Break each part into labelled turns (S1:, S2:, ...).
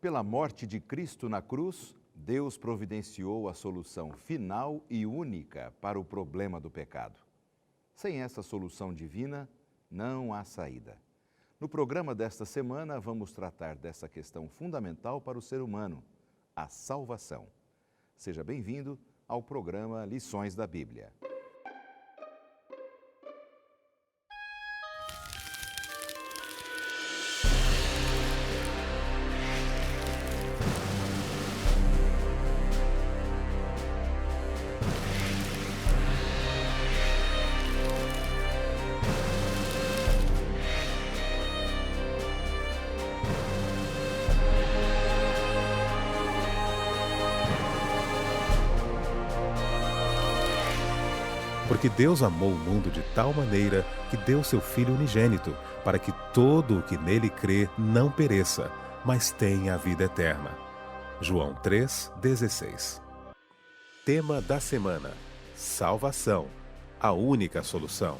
S1: Pela morte de Cristo na cruz, Deus providenciou a solução final e única para o problema do pecado. Sem essa solução divina, não há saída. No programa desta semana, vamos tratar dessa questão fundamental para o ser humano, a salvação. Seja bem-vindo ao programa Lições da Bíblia.
S2: Porque Deus amou o mundo de tal maneira que deu seu Filho unigênito, para que todo o que nele crê não pereça, mas tenha a vida eterna. João 3,16. Tema da semana: salvação, a única solução.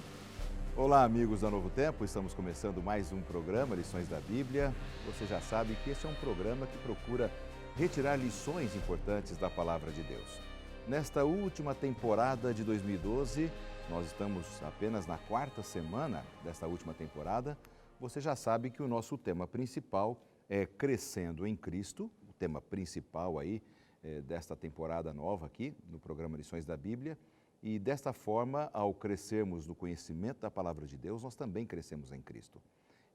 S1: Olá, amigos da Novo Tempo, estamos começando mais um programa Lições da Bíblia. Você já sabe que esse é um programa que procura retirar lições importantes da Palavra de Deus. Nesta última temporada de 2012, nós estamos apenas na quarta semana desta última temporada. Você já sabe que o nosso tema principal é Crescendo em Cristo, o tema principal aí desta temporada nova aqui no programa Lições da Bíblia. E desta forma, ao crescermos no conhecimento da Palavra de Deus, nós também crescemos em Cristo.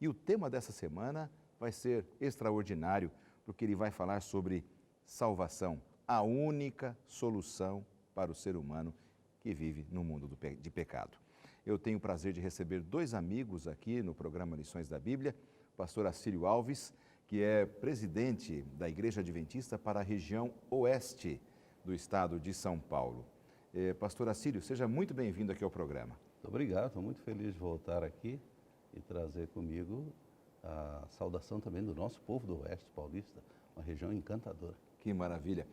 S1: E o tema dessa semana vai ser extraordinário, porque ele vai falar sobre salvação, a única solução para o ser humano que vive no mundo de pecado. Eu tenho o prazer de receber dois amigos aqui no programa Lições da Bíblia, o pastor Assírio Alves, que é presidente da Igreja Adventista para a região oeste do estado de São Paulo. Pastor Assírio, seja muito bem-vindo aqui ao programa.
S3: Muito obrigado, estou muito feliz de voltar aqui e trazer comigo a saudação também do nosso povo do Oeste Paulista, uma região encantadora.
S1: Que maravilha.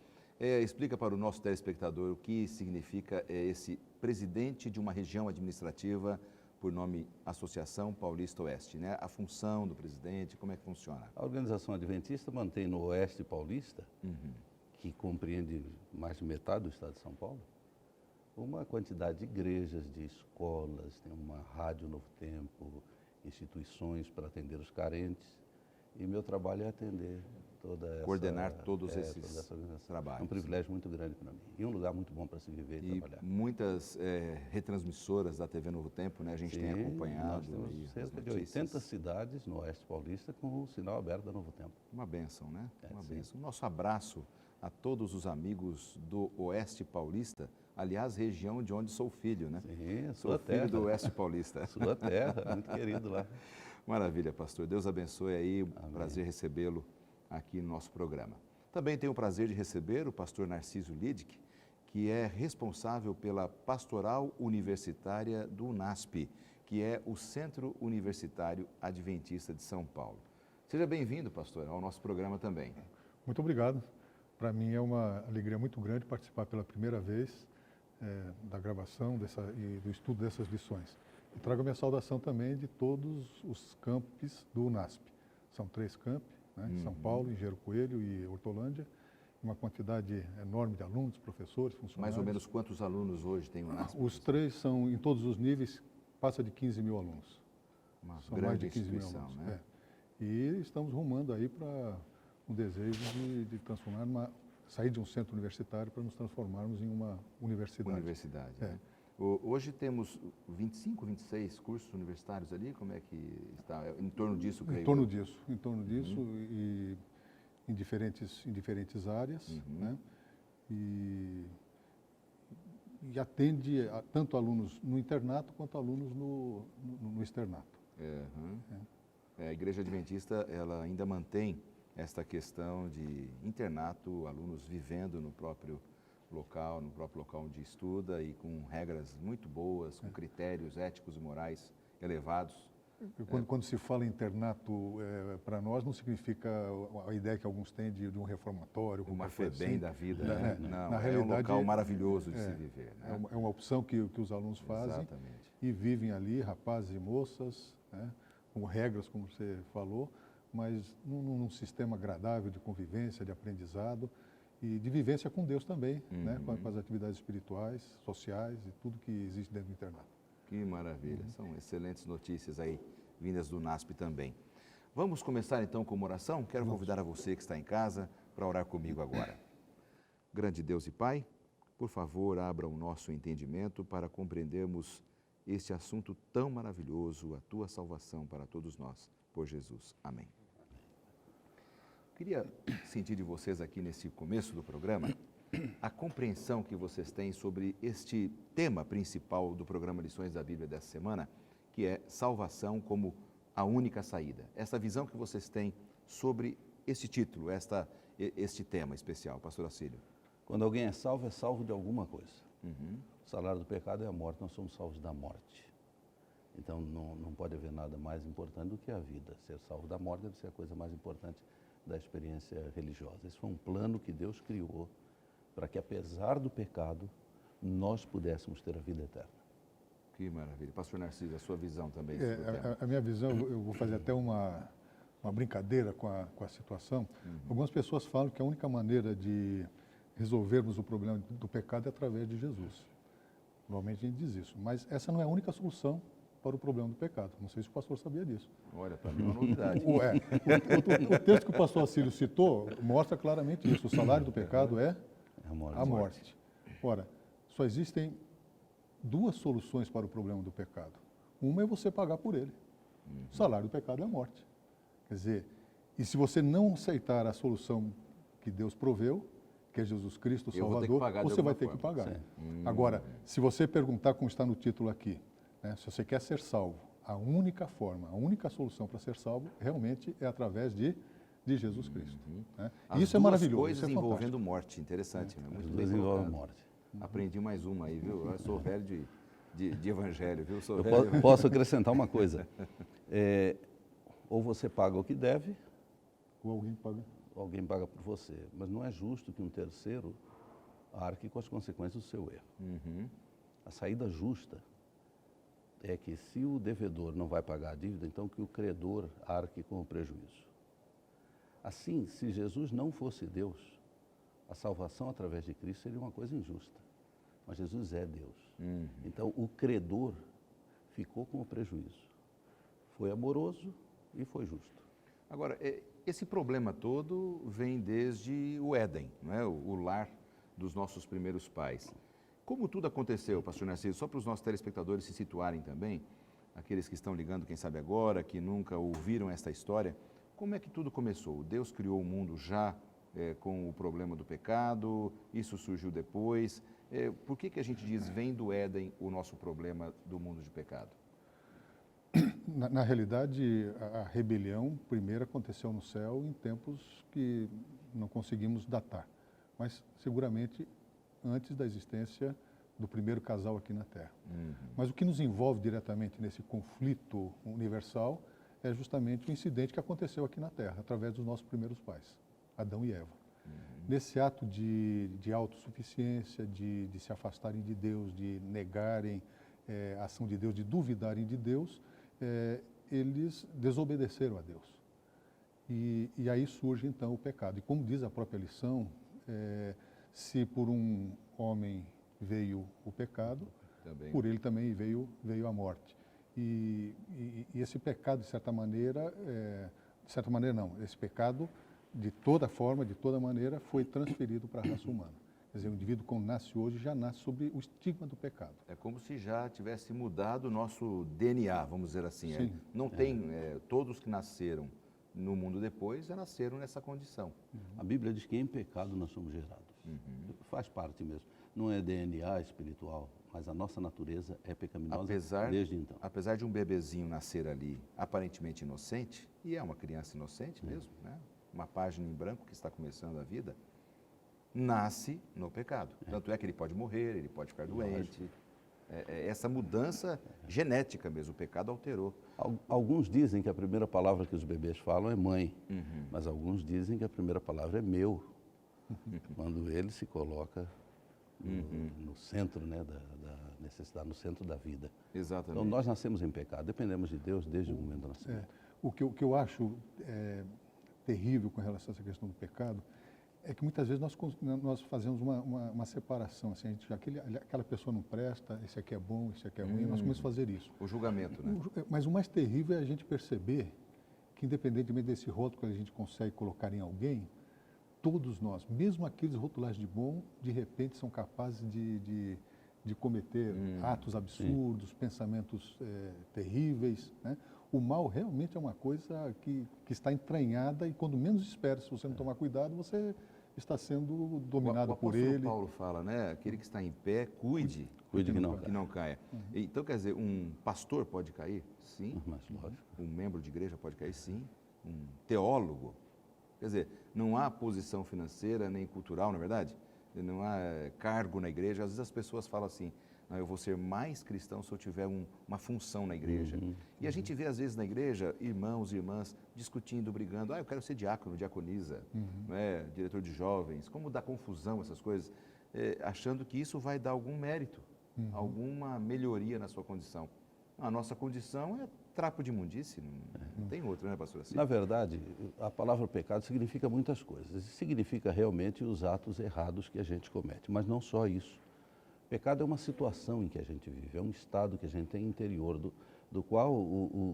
S1: Explica para o nosso telespectador o que significa esse presidente de uma região administrativa por nome Associação Paulista Oeste, né? A função do presidente, como é que funciona?
S3: A organização adventista mantém no Oeste Paulista, que compreende mais de metade do estado de São Paulo, uma quantidade de igrejas, de escolas, tem uma rádio Novo Tempo, instituições para atender os carentes. E meu trabalho é atender toda essa...
S1: Coordenar todos esses trabalhos.
S3: É um privilégio muito grande para mim. E um lugar muito bom para se viver e trabalhar.
S1: Muitas retransmissoras da TV Novo Tempo, né? A gente tem acompanhado.
S3: Nós temos cerca de 80 cidades no Oeste Paulista com o sinal aberto da Novo Tempo.
S1: Uma bênção, né? Uma
S3: sim.
S1: bênção. Nosso abraço a todos os amigos do Oeste Paulista, aliás, região de onde sou filho, né?
S3: Sim,
S1: sou
S3: sua terra.
S1: filho do Oeste Paulista.
S3: Sua terra, muito querido lá.
S1: Maravilha, pastor. Deus abençoe aí.
S3: Amém.
S1: Prazer recebê-lo aqui no nosso programa. Também tenho o prazer de receber o pastor Narciso Lidic, que é responsável pela pastoral universitária do UNASP, que é o Centro Universitário Adventista de São Paulo. Seja bem-vindo, pastor, ao nosso programa também.
S4: Muito obrigado. Para mim é uma alegria muito grande participar pela primeira vez da gravação e do estudo dessas lições. E trago a minha saudação também de todos os campos do UNASP. São 3 campos, né? São Paulo, Engenheiro Coelho e Hortolândia. Uma quantidade enorme de alunos, professores, funcionários.
S1: Mais ou menos quantos alunos hoje tem o UNASP?
S4: Os 3 são, em todos os níveis, passa de 15 mil alunos.
S1: São grande mais de 15 mil alunos. Né?
S4: E estamos rumando aí para um desejo de transformar sair de um centro universitário para nos transformarmos em uma universidade.
S1: Né? Hoje temos 25, 26 cursos universitários ali, como é que está? Em torno disso, creio.
S4: Em torno disso e em diferentes áreas, né? E atende tanto alunos no internato quanto alunos no externato.
S1: A Igreja Adventista, ela ainda mantém esta questão de internato, alunos vivendo no próprio local onde estuda e com regras muito boas, com critérios éticos e morais elevados.
S4: Quando se fala em internato, para nós não significa a ideia que alguns têm de um reformatório.
S1: Uma FEBEM da vida,
S4: né?
S1: Não,
S4: na
S1: é
S4: realidade,
S1: um local maravilhoso de se viver. Né?
S4: É uma opção que os alunos fazem.
S1: Exatamente.
S4: E vivem ali, rapazes e moças, né? Com regras, como você falou, mas num sistema agradável de convivência, de aprendizado e de vivência com Deus também, né? Com as atividades espirituais, sociais e tudo que existe dentro do internato.
S1: Que maravilha, são excelentes notícias aí, vindas do NASP também. Vamos começar então com uma oração? Quero convidar a você que está em casa para orar comigo agora. Grande Deus e Pai, por favor, abra o nosso entendimento para compreendermos este assunto tão maravilhoso, a Tua salvação para todos nós, por Jesus. Amém. Queria sentir de vocês aqui nesse começo do programa a compreensão que vocês têm sobre este tema principal do programa Lições da Bíblia dessa semana, que é salvação como a única saída. Essa visão que vocês têm sobre este título, este tema especial, pastor Acílio.
S3: Quando alguém é salvo de alguma coisa. O salário do pecado é a morte, nós somos salvos da morte. Então não pode haver nada mais importante do que a vida. Ser salvo da morte deve ser a coisa mais importante da experiência religiosa. Esse foi um plano que Deus criou para que, apesar do pecado, nós pudéssemos ter a vida eterna.
S1: Que maravilha. Pastor Narciso, a sua visão também.
S4: A minha visão, eu vou fazer até uma brincadeira com a situação. Algumas pessoas falam que a única maneira de resolvermos o problema do pecado é através de Jesus. Normalmente a gente diz isso, mas essa não é a única solução para o problema do pecado. Não sei se o pastor sabia disso.
S1: Olha, para mim é uma novidade.
S4: O texto que o pastor Acílio citou mostra claramente isso. O salário do pecado é a morte. Ora, só existem duas soluções para o problema do pecado. Uma é você pagar por ele. O salário do pecado é a morte. Quer dizer, e se você não aceitar a solução que Deus proveu, que é Jesus Cristo, o Salvador, você vai ter que pagar. Agora, se você perguntar, como está no título aqui, né, se você quer ser salvo, a única forma, a única solução para ser salvo, realmente é através de Jesus Cristo. Né? Isso é maravilhoso.
S1: Coisas
S4: isso é
S1: envolvendo morte, interessante. Muito bem
S3: envolvendo morte.
S1: Aprendi mais uma aí, viu? Eu sou velho de evangelho, viu?
S3: Posso acrescentar uma coisa. Ou você paga o que deve,
S4: ou
S3: alguém paga por você. Mas não é justo que um terceiro arque com as consequências do seu erro. A saída justa é que, se o devedor não vai pagar a dívida, então que o credor arque com o prejuízo. Assim, se Jesus não fosse Deus, a salvação através de Cristo seria uma coisa injusta. Mas Jesus é Deus. Então, o credor ficou com o prejuízo. Foi amoroso e foi justo.
S1: Agora, esse problema todo vem desde o Éden, não é? O lar dos nossos primeiros pais. Como tudo aconteceu, pastor Narciso, só para os nossos telespectadores se situarem também, aqueles que estão ligando, quem sabe agora, que nunca ouviram esta história, como é que tudo começou? Deus criou o mundo já com o problema do pecado, isso surgiu depois. Por que a gente diz, vem do Éden o nosso problema do mundo de pecado?
S4: Na realidade, a rebelião primeiro aconteceu no céu em tempos que não conseguimos datar, mas seguramente antes da existência do primeiro casal aqui na Terra. Mas o que nos envolve diretamente nesse conflito universal é justamente o incidente que aconteceu aqui na Terra, através dos nossos primeiros pais, Adão e Eva. Nesse ato de autossuficiência, de se afastarem de Deus, de negarem a ação de Deus, de duvidarem de Deus, eles desobedeceram a Deus. E aí surge então o pecado. E como diz a própria lição, se por um homem veio o pecado, por ele também veio a morte. E esse pecado, de certa maneira não, esse pecado, de toda forma, de toda maneira, foi transferido para a raça humana. Quer dizer, o indivíduo, como nasce hoje, já nasce sob o estigma do pecado.
S1: É como se já tivesse mudado o nosso DNA, vamos dizer assim.
S4: Sim.
S1: Não tem, todos que nasceram no mundo depois, já nasceram nessa condição.
S3: A Bíblia diz que em pecado nós somos gerados. Faz parte mesmo. Não é DNA espiritual, mas a nossa natureza é pecaminosa desde então.
S1: Apesar de um bebezinho nascer ali aparentemente inocente, e é uma criança inocente mesmo, né? Uma página em branco que está começando a vida, nasce no pecado. Tanto é que ele pode morrer, ele pode ficar doente. Essa mudança genética mesmo, o pecado alterou.
S3: Alguns dizem que a primeira palavra que os bebês falam é mãe, mas alguns dizem que a primeira palavra é meu, quando ele se coloca no centro, né, da necessidade, no centro da vida.
S1: Exatamente.
S3: Então nós nascemos em pecado, dependemos de Deus desde o momento do nascimento.
S4: o que eu acho terrível com relação a essa questão do pecado é que muitas vezes nós fazemos uma separação, assim, aquela pessoa não presta, esse aqui é bom, esse aqui é ruim, nós começamos a fazer isso.
S1: O julgamento, né?
S4: Mas o mais terrível é a gente perceber que, independentemente desse rótulo que a gente consegue colocar em alguém, todos nós, mesmo aqueles rotulados de bom, de repente são capazes de cometer atos absurdos, pensamentos terríveis, né? O mal realmente é uma coisa que está entranhada e quando menos espera, se você não tomar cuidado, você está sendo dominado por ele.
S1: O apóstolo Paulo fala, né? Aquele que está em pé, cuide que não caia. Então, quer dizer, um pastor pode cair? Sim.
S3: Mas, lógico.
S1: Um membro de igreja pode cair? Sim. Um teólogo? Quer dizer, não há posição financeira nem cultural, na verdade? Não há cargo na igreja. Às vezes as pessoas falam assim, não, eu vou ser mais cristão se eu tiver uma função na igreja. E a gente vê, às vezes, na igreja, irmãos e irmãs discutindo, brigando. Eu quero ser diácono, diaconisa, não é? Diretor de jovens. Como dá confusão essas coisas, achando que isso vai dar algum mérito, alguma melhoria na sua condição. A nossa condição é trapo de imundície, não tem outra, né, pastor? Assim?
S3: Na verdade, a palavra pecado significa muitas coisas. Significa realmente os atos errados que a gente comete, mas não só isso. Pecado é uma situação em que a gente vive, é um estado que a gente tem interior, do qual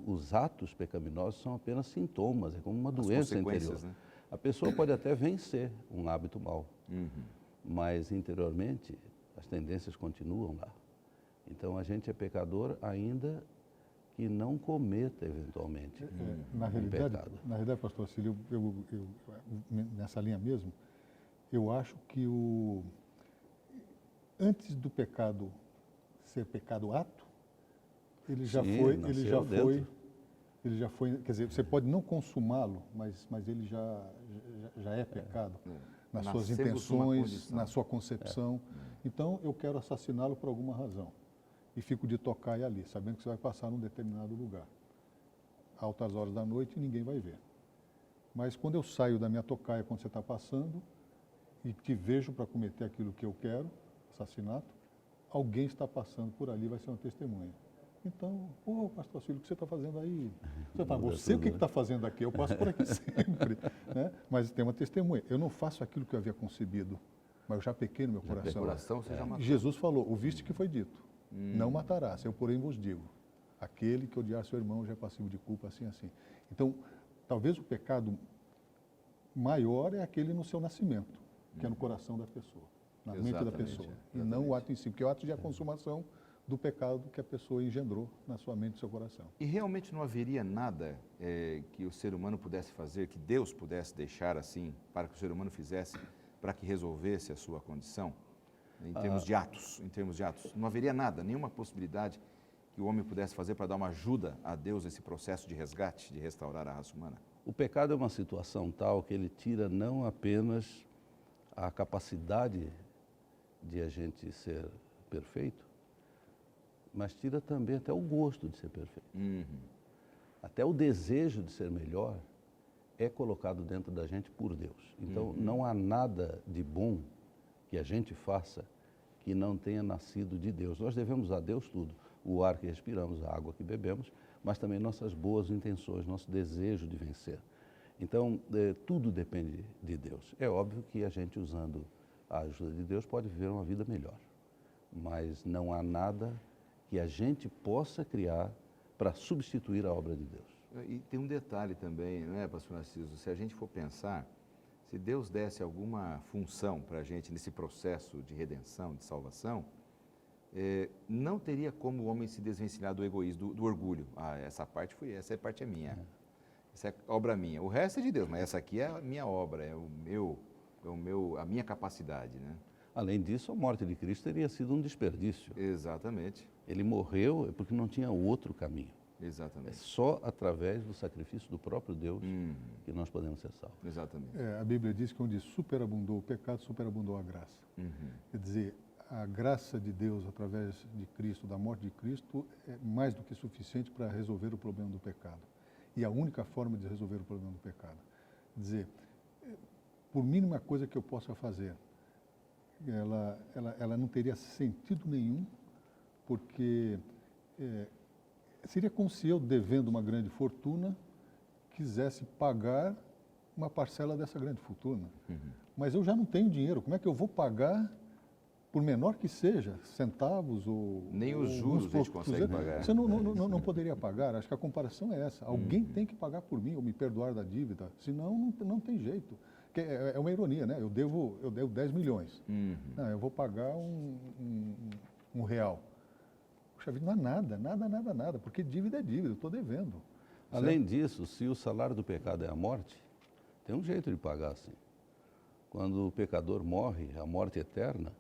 S3: os atos pecaminosos são apenas sintomas, é como uma doença interior. Né? A pessoa pode até vencer um hábito mau, mas interiormente as tendências continuam lá. Então a gente é pecador ainda que não cometa eventualmente um pecado.
S4: Na realidade, pastor Cílio, nessa linha mesmo, eu acho que antes do pecado ser pecado ato, ele já foi, quer dizer, você pode não consumá-lo, mas ele já é pecado nas suas intenções, na sua concepção. Então, eu quero assassiná-lo por alguma razão. E fico de tocaia ali, sabendo que você vai passar num determinado lugar. Altas horas da noite, ninguém vai ver. Mas quando eu saio da minha tocaia, quando você está passando, e te vejo para cometer aquilo que eu quero, assassinato, alguém está passando por ali, vai ser uma testemunha. Então, pastor Cílio, o que você está fazendo aí? Você o que está fazendo aqui? Eu passo por aqui sempre. Né? Mas tem uma testemunha. Eu não faço aquilo que eu havia concebido, mas eu já pequei no meu coração.
S1: Você já matou.
S4: Jesus falou, ouviste que foi dito, não matarás, eu porém vos digo, aquele que odiar seu irmão já é passivo de culpa, assim, assim. Então, talvez o pecado maior é aquele no seu nascimento, que é no coração da pessoa. Na mente da pessoa, e não o ato em si, porque o ato já é a consumação do pecado que a pessoa engendrou na sua mente e seu coração.
S1: E realmente não haveria nada que o ser humano pudesse fazer, que Deus pudesse deixar assim, para que o ser humano fizesse, para que resolvesse a sua condição, em termos de atos, não haveria nada, nenhuma possibilidade que o homem pudesse fazer para dar uma ajuda a Deus nesse processo de resgate, de restaurar a raça humana?
S3: O pecado é uma situação tal que ele tira não apenas a capacidade de a gente ser perfeito, mas tira também até o gosto de ser perfeito. Até o desejo de ser melhor é colocado dentro da gente por Deus. Então, não há nada de bom que a gente faça que não tenha nascido de Deus. Nós devemos a Deus tudo, o ar que respiramos, a água que bebemos, mas também nossas boas intenções, nosso desejo de vencer. Então, tudo depende de Deus. É óbvio que a gente, usando a ajuda de Deus, pode viver uma vida melhor, mas não há nada que a gente possa criar para substituir a obra de Deus.
S1: E tem um detalhe também, não é, pastor Narciso? Se a gente for pensar, se Deus desse alguma função para a gente nesse processo de redenção, de salvação, não teria como o homem se desvencilhar do egoísmo, do orgulho. Essa parte é minha, essa é obra minha. O resto é de Deus, mas essa aqui é a minha obra, a minha capacidade, né?
S3: Além disso, a morte de Cristo teria sido um desperdício.
S1: Exatamente.
S3: Ele morreu porque não tinha outro caminho.
S1: Exatamente.
S3: É só através do sacrifício do próprio Deus que nós podemos ser salvos.
S1: Exatamente.
S4: A Bíblia diz que onde superabundou o pecado, superabundou a graça. Quer dizer, a graça de Deus através de Cristo, da morte de Cristo, é mais do que suficiente para resolver o problema do pecado. E a única forma de resolver o problema do pecado. Quer dizer, por mínima coisa que eu possa fazer, ela não teria sentido nenhum, porque seria como se eu, devendo uma grande fortuna, quisesse pagar uma parcela dessa grande fortuna. Mas eu já não tenho dinheiro. Como é que eu vou pagar, por menor que seja, centavos ou...
S1: Nem os
S4: ou
S1: juros
S4: uns
S1: a gente
S4: poucos
S1: consegue
S4: cruzeiros?
S1: pagar.
S4: Você não poderia pagar. Acho que a comparação é essa. Alguém tem que pagar por mim ou me perdoar da dívida. Senão, não tem jeito. Que é uma ironia, né? Eu devo 10 milhões. Não, eu vou pagar um real. Puxa vida, não é nada. Porque dívida é dívida, eu estou devendo.
S3: Além disso, se o salário do pecado é a morte, tem um jeito de pagar assim. Quando o pecador morre, a morte eterna,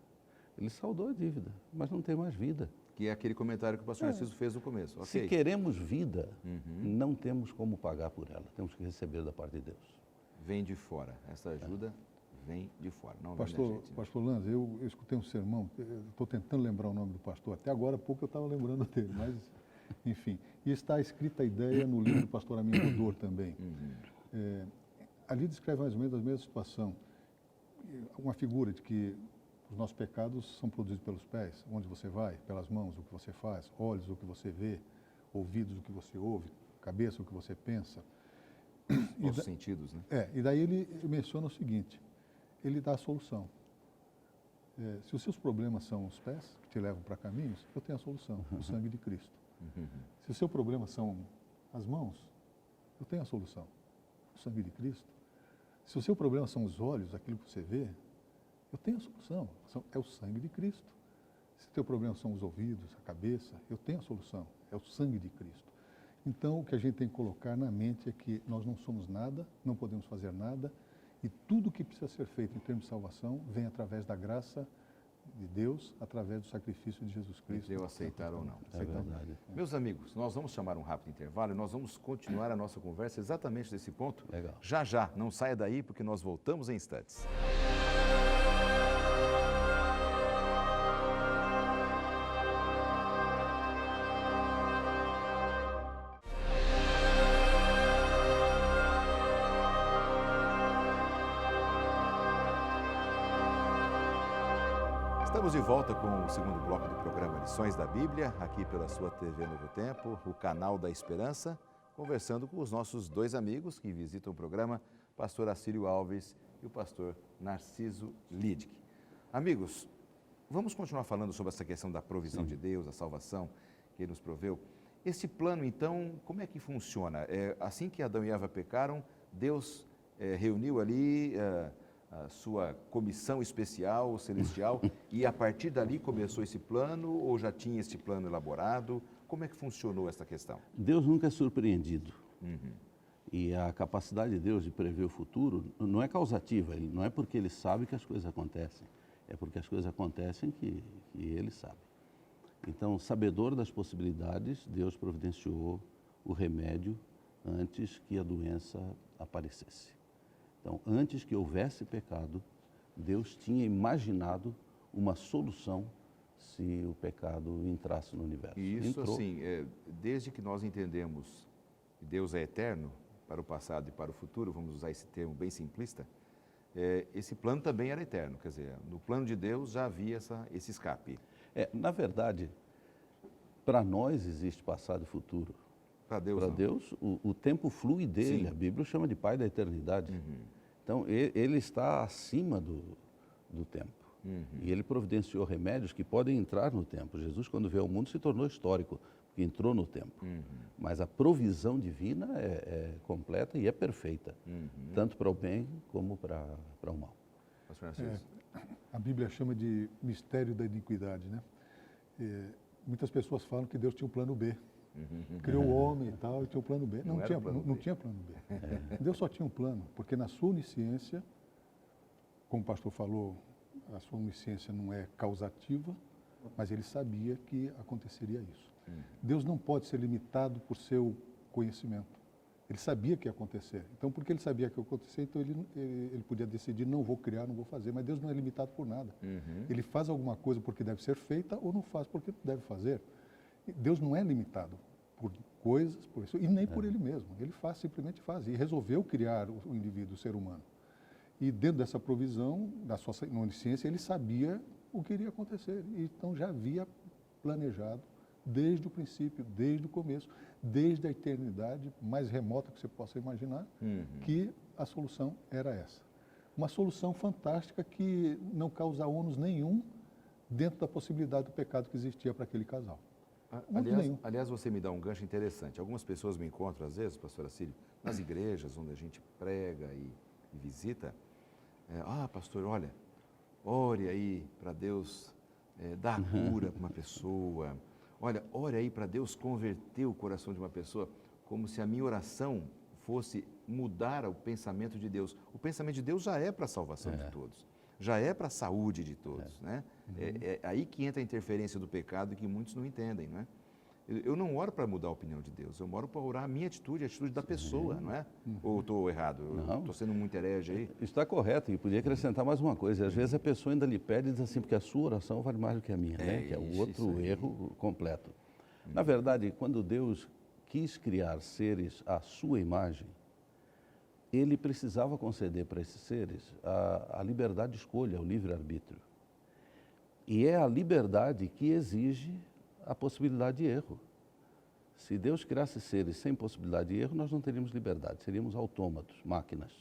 S3: ele saldou a dívida, mas não tem mais vida.
S1: Que é aquele comentário que o pastor Narciso fez no começo.
S3: Se queremos vida, não temos como pagar por ela, temos que receber da parte de Deus.
S1: Vem de fora. Essa ajuda vem de fora, não vem da gente.
S4: Pastor Lanza, eu escutei um sermão, estou tentando lembrar o nome do pastor, até agora há pouco eu estava lembrando dele, mas, enfim. E está escrita a ideia no livro do pastor Amin Rodor também. Ali descreve mais ou menos a mesma situação. Uma figura de que os nossos pecados são produzidos pelos pés, onde você vai, pelas mãos, o que você faz, olhos, o que você vê, ouvidos, o que você ouve, cabeça, o que você pensa.
S1: Nossos sentidos, né?
S4: E daí ele menciona o seguinte, ele dá a solução. Se os seus problemas são os pés, que te levam para caminhos, eu tenho a solução, o sangue de Cristo. Se o seu problema são as mãos, eu tenho a solução, o sangue de Cristo. Se o seu problema são os olhos, aquilo que você vê, eu tenho a solução, é o sangue de Cristo. Se o teu problema são os ouvidos, a cabeça, eu tenho a solução, é o sangue de Cristo. Então, o que a gente tem que colocar na mente é que nós não somos nada, não podemos fazer nada, e tudo que precisa ser feito em termos de salvação vem através da graça de Deus, através do sacrifício de Jesus Cristo.
S1: Eu aceitar ou não.
S3: É verdade.
S1: Meus amigos, nós vamos chamar um rápido intervalo e nós vamos continuar a nossa conversa exatamente desse ponto.
S3: Legal.
S1: Já, não saia daí porque nós voltamos em instantes. Estamos de volta com o segundo bloco do programa Lições da Bíblia, aqui pela sua TV Novo Tempo, o canal da Esperança, conversando com os nossos dois amigos que visitam o programa, pastor Acílio Alves e o pastor Narciso Lidke. Amigos, vamos continuar falando sobre essa questão da provisão de Deus, a salvação que Ele nos proveu. Esse plano, então, como é que funciona? Assim que Adão e Eva pecaram, Deus reuniu ali a sua comissão especial, celestial, e a partir dali começou esse plano ou já tinha esse plano elaborado? Como é que funcionou essa questão?
S3: Deus nunca é surpreendido. E a capacidade de Deus de prever o futuro não é causativa, não é porque Ele sabe que as coisas acontecem, é porque as coisas acontecem que Ele sabe. Então, sabedor das possibilidades, Deus providenciou o remédio antes que a doença aparecesse. Então, antes que houvesse pecado, Deus tinha imaginado uma solução se o pecado entrasse no universo.
S1: E isso,
S3: entrou.
S1: assim, desde que nós entendemos que Deus é eterno, para o passado e para o futuro, vamos usar esse termo bem simplista, esse plano também era eterno, quer dizer, no plano de Deus já havia esse escape.
S3: Na verdade, para nós existe passado e futuro.
S1: Para Deus,
S3: Para
S1: não.
S3: Deus, o tempo flui dele.
S1: Sim.
S3: A Bíblia o chama de Pai da eternidade. Então, ele está acima do tempo. E ele providenciou remédios que podem entrar no tempo. Jesus, quando veio ao mundo, se tornou histórico, porque entrou no tempo. Mas a provisão divina é completa e é perfeita, tanto para o bem como para o mal.
S1: Pastor Narciso.
S4: A Bíblia chama de mistério da iniquidade, né? Muitas pessoas falam que Deus tinha um plano B. Criou o homem e tal, e tinha um plano B. Não tinha plano B. Deus só tinha um plano, porque na sua onisciência, como o pastor falou, a sua onisciência não é causativa, mas ele sabia que aconteceria isso. Deus não pode ser limitado por seu conhecimento. Ele sabia que ia acontecer. Então, porque ele sabia que ia acontecer, então ele podia decidir, não vou criar, não vou fazer. Mas Deus não é limitado por nada. Ele faz alguma coisa porque deve ser feita ou não faz porque deve fazer. Deus não é limitado por coisas, por isso, e nem por ele mesmo. Ele faz, simplesmente faz. E resolveu criar o indivíduo, o ser humano. E dentro dessa provisão, da sua onisciência, ele sabia o que iria acontecer. Então já havia planejado desde o princípio, desde o começo, desde a eternidade mais remota que você possa imaginar, que a solução era essa. Uma solução fantástica que não causa ônus nenhum dentro da possibilidade do pecado que existia para aquele casal.
S1: Aliás, você me dá um gancho interessante. Algumas pessoas me encontram, às vezes, pastora Cílio, nas igrejas onde a gente prega e visita. Pastor, olha, ore aí para Deus dar cura para uma pessoa. Olha, ore aí para Deus converter o coração de uma pessoa, como se a minha oração fosse mudar o pensamento de Deus. O pensamento de Deus já é para a salvação de todos, já é para a saúde de todos, né? É aí que entra a interferência do pecado que muitos não entendem, não é? Eu não oro para mudar a opinião de Deus, eu oro para orar a minha atitude, a atitude da pessoa, não é? Ou estou errado? Estou sendo muito herege aí?
S3: Está correto, e podia acrescentar mais uma coisa. Às vezes a pessoa ainda lhe pede e diz assim, porque a sua oração vale mais do que a minha, né? Que é o outro erro completo. Na verdade, quando Deus quis criar seres à sua imagem, Ele precisava conceder para esses seres a liberdade de escolha, o livre-arbítrio. E é a liberdade que exige a possibilidade de erro. Se Deus criasse seres sem possibilidade de erro, nós não teríamos liberdade, seríamos autômatos, máquinas.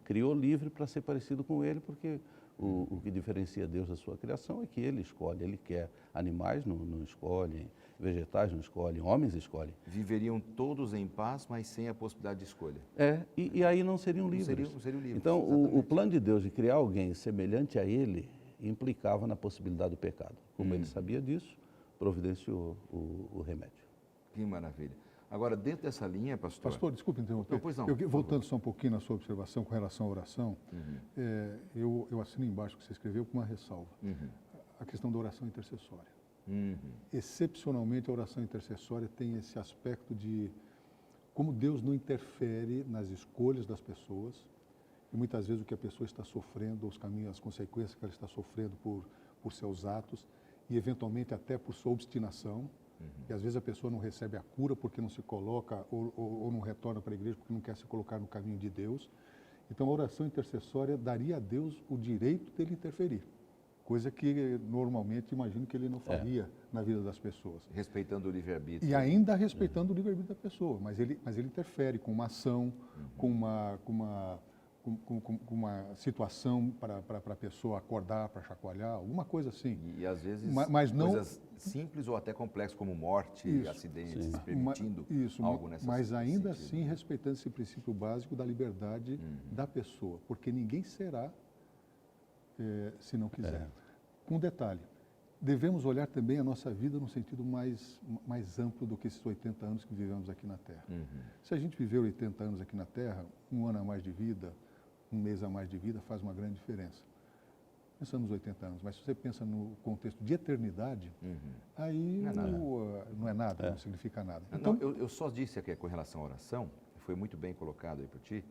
S3: Criou livre para ser parecido com Ele, porque o que diferencia Deus da sua criação é que Ele escolhe, Ele quer. Animais não escolhem, vegetais não escolhem, homens escolhem.
S1: Viveriam todos em paz, mas sem a possibilidade de escolha.
S3: E aí não seriam livres.
S1: Não seriam livres.
S3: Então, o plano de Deus de criar alguém semelhante a Ele implicava na possibilidade do pecado. Como Ele sabia disso, providenciou o remédio.
S1: Que maravilha. Agora, dentro dessa linha, pastor...
S4: Pastor, desculpe interromper.
S1: Pois não,
S4: voltando só um pouquinho na sua observação com relação à oração, eu assino embaixo o que você escreveu com uma ressalva. A questão da oração intercessória. Excepcionalmente, a oração intercessória tem esse aspecto de como Deus não interfere nas escolhas das pessoas, e muitas vezes o que a pessoa está sofrendo, os caminhos, as consequências que ela está sofrendo por seus atos, e eventualmente até por sua obstinação. E às vezes a pessoa não recebe a cura porque não se coloca ou não retorna para a igreja porque não quer se colocar no caminho de Deus. Então a oração intercessória daria a Deus o direito dele interferir, coisa que normalmente imagino que ele não faria na vida das pessoas.
S1: Respeitando o livre-arbítrio.
S4: E ainda respeitando o livre-arbítrio da pessoa, mas ele interfere com uma ação, com uma situação para a pessoa acordar, para chacoalhar, alguma coisa assim.
S1: E às vezes
S4: mas não,
S1: coisas simples ou até complexas, como morte, acidentes, permitindo algo nessa
S4: mas ainda assim respeitando esse princípio básico da liberdade da pessoa, porque ninguém será se não quiser. Com um detalhe, devemos olhar também a nossa vida no sentido mais amplo do que esses 80 anos que vivemos aqui na Terra. Se a gente viveu 80 anos aqui na Terra, um ano a mais de vida, um mês a mais de vida faz uma grande diferença. Pensando nos 80 anos, mas se você pensa no contexto de eternidade, aí não é nada, não significa nada.
S1: Então, eu só disse aqui com relação à oração, foi muito bem colocado aí por ti,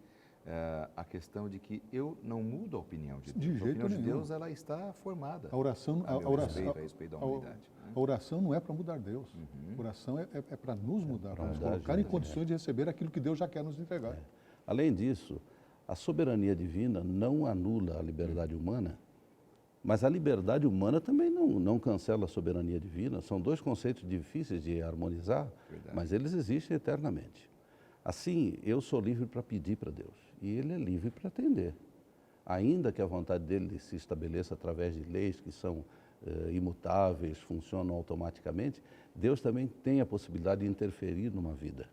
S1: a questão de que eu não mudo a opinião de Deus. A opinião de Deus, ela está formada.
S4: A oração,
S1: a respeito da humanidade.
S4: A oração não é para mudar Deus. A oração é para nos mudar, para nos colocar em condições de receber aquilo que Deus já quer nos entregar.
S3: Além disso, a soberania divina não anula a liberdade humana, mas a liberdade humana também não cancela a soberania divina. São dois conceitos difíceis de harmonizar, mas eles existem eternamente. Assim, eu sou livre para pedir para Deus e Ele é livre para atender. Ainda que a vontade dEle se estabeleça através de leis que são imutáveis, funcionam automaticamente, Deus também tem a possibilidade de interferir numa vida,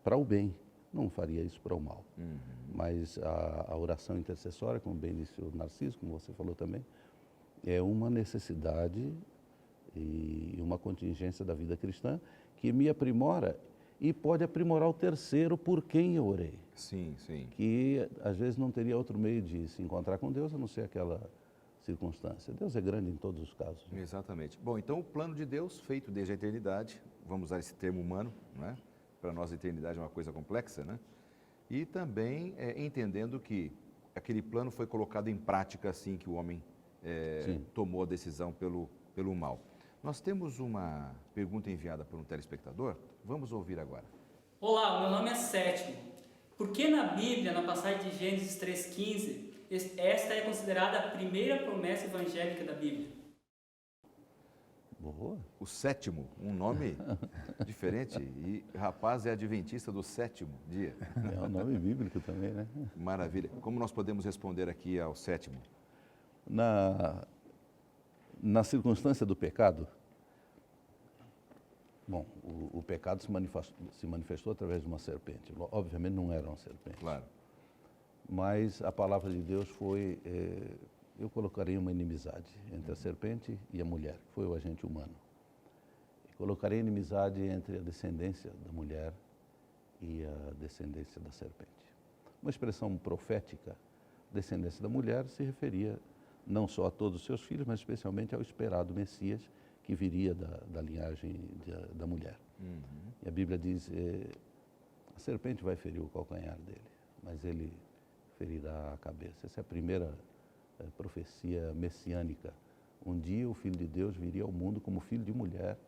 S3: para o bem. Não faria isso para o mal. Mas a oração intercessória, como bem disse o Narciso, como você falou também, é uma necessidade e uma contingência da vida cristã que me aprimora e pode aprimorar o terceiro por quem eu orei.
S1: Sim.
S3: Que às vezes não teria outro meio de se encontrar com Deus a não ser aquela circunstância. Deus é grande em todos os casos.
S1: Exatamente. Bom, então o plano de Deus feito desde a eternidade, vamos usar esse termo humano, não é? Para nós a eternidade é uma coisa complexa, né? E também entendendo que aquele plano foi colocado em prática assim que o homem tomou a decisão pelo mal. Nós temos uma pergunta enviada por um telespectador, vamos ouvir agora.
S5: Olá, meu nome é Sétimo. Por que na Bíblia, na passagem de Gênesis 3,15, esta é considerada a primeira promessa evangélica da Bíblia?
S3: Oh,
S1: O sétimo, um nome diferente. E rapaz é adventista do sétimo dia.
S3: é um nome bíblico também, né?
S1: Maravilha. Como nós podemos responder aqui ao sétimo?
S3: Na circunstância do pecado, bom, o pecado se manifestou através de uma serpente. Obviamente não era uma serpente.
S1: Claro.
S3: Mas a palavra de Deus foi, eu colocarei uma inimizade entre a serpente e a mulher, que foi o agente humano. E colocarei inimizade entre a descendência da mulher e a descendência da serpente. Uma expressão profética, descendência da mulher, se referia não só a todos os seus filhos, mas especialmente ao esperado Messias, que viria da linhagem da mulher. E a Bíblia diz, a serpente vai ferir o calcanhar dele, mas ele ferirá a cabeça. Essa é a primeira profecia messiânica. Um dia o Filho de Deus viria ao mundo como filho de mulher,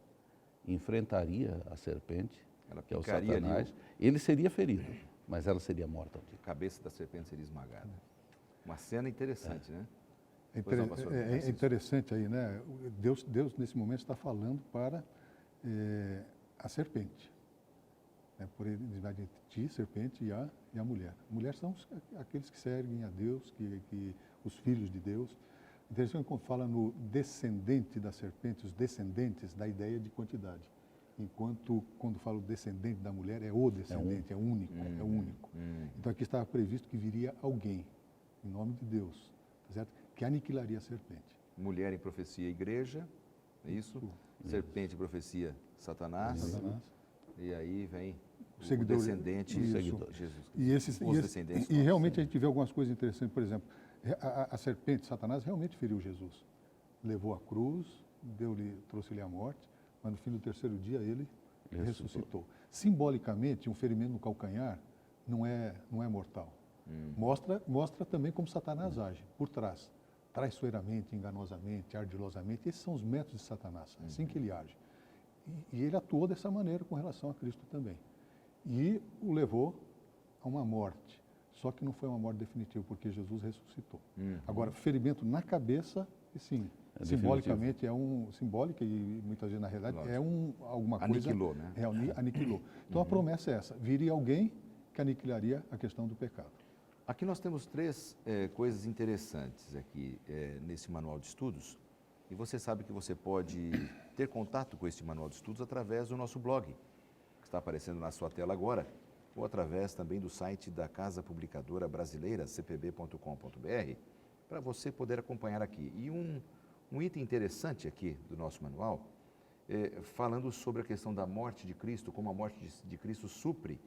S3: enfrentaria a serpente,
S1: Ela
S3: que é o
S1: picaria ali
S3: Satanás. Ele seria ferido, mas ela seria morta.
S1: A cabeça da serpente seria esmagada. Uma cena interessante, né?
S4: É,
S1: Pois não, pastor,
S4: é interessante aí, né? Deus, nesse momento, está falando para a serpente. Né? Por ele, entre ti, serpente, e a mulher. A mulher são aqueles que servem a Deus, os filhos de Deus. Interessante quando fala no descendente da serpente, os descendentes, da ideia de quantidade. Enquanto, quando fala o descendente da mulher, é o descendente, é único, é único. Então, aqui estava previsto que viria alguém, em nome de Deus, tá certo? Que aniquilaria a serpente.
S1: Mulher em profecia, igreja, é isso? Serpente em profecia, Satanás. E aí vem o descendente,
S4: isso.
S1: Jesus. Os descendentes.
S4: E realmente a gente vê algumas coisas interessantes. Por exemplo, a serpente, Satanás, realmente feriu Jesus. Levou a cruz, trouxe-lhe a morte, mas no fim do terceiro dia ele ressuscitou. Simbolicamente, um ferimento no calcanhar não é mortal. Mostra também como Satanás age, por trás. Traiçoeiramente, enganosamente, ardilosamente. Esses são os métodos de Satanás, assim que ele age. E ele atuou dessa maneira com relação a Cristo também. E o levou a uma morte. Só que não foi uma morte definitiva, porque Jesus ressuscitou. Agora, ferimento na cabeça, sim, simbolicamente simbólica e muitas vezes na realidade alguma coisa...
S1: Aniquilou, né?
S4: Aniquilou. Então a promessa é essa, viria alguém que aniquilaria a questão do pecado.
S1: Aqui nós temos três coisas interessantes aqui nesse manual de estudos. E você sabe que você pode ter contato com esse manual de estudos através do nosso blog, que está aparecendo na sua tela agora, ou através também do site da Casa Publicadora Brasileira, cpb.com.br, para você poder acompanhar aqui. E um item interessante aqui do nosso manual, falando sobre a questão da morte de Cristo, como a morte de Cristo supre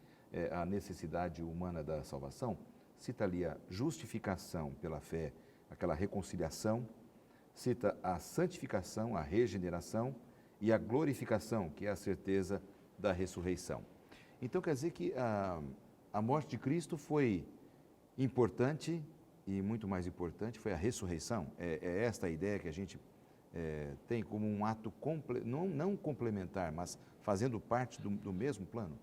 S1: a necessidade humana da salvação, cita ali a justificação pela fé, aquela reconciliação, cita a santificação, a regeneração e a glorificação, que é a certeza da ressurreição. Então quer dizer que a morte de Cristo foi importante e muito mais importante foi a ressurreição. É esta a ideia que a gente tem como um ato não complementar, mas fazendo parte do mesmo plano?